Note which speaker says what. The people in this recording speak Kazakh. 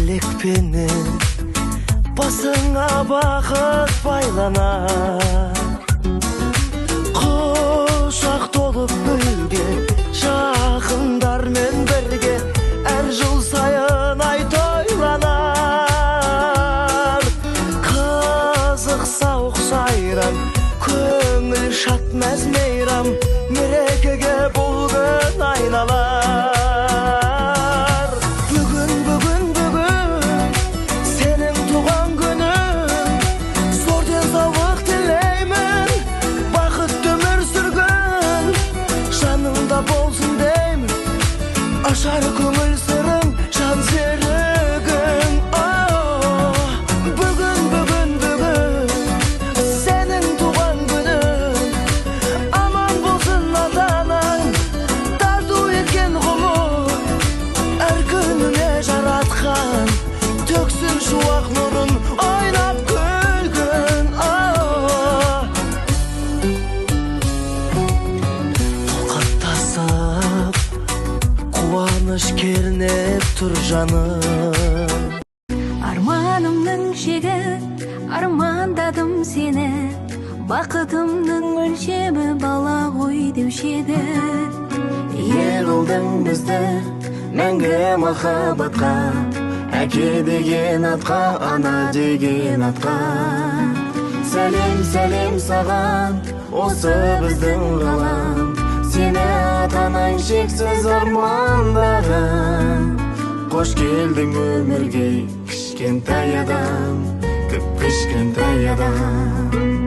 Speaker 1: тілекпенен басыңа бақыт байланар. Құшақ толып гүлге жақындармен бірге әр жыл сайын ай тойланар. Қызық сауық сайран, көңіл шат мәз мейрам, мерекеге бұл күн айналар. Бүгін сенің туған күнің, зор денсаулық тілеймін, бақытты өмір сүргін, жаныңда болсын деймін, ашар көңіл сырың, жан серігің. Бүгін сенің туған күнің, аман болсын ата-анаң, тарту еткен ғұмыр, әр күніне жаратқан төксін шуақ нұрын, ойнап күлгін. Тоқаттасып қуаныш кернеп тұр жаным.
Speaker 2: Арманымның шегі, армандадым сені, бақытымның өлшемі бала ғой деуші еді.
Speaker 1: Ие қылдың бізді мәңгі махаббатқа, әке деген атқа, ана деген атқа. Сәлем саған, осы біздің ғалам, сені ата-анаң шексіз армандаған. Қош келдің өмірге, кішкентай адам, кішкентай адам.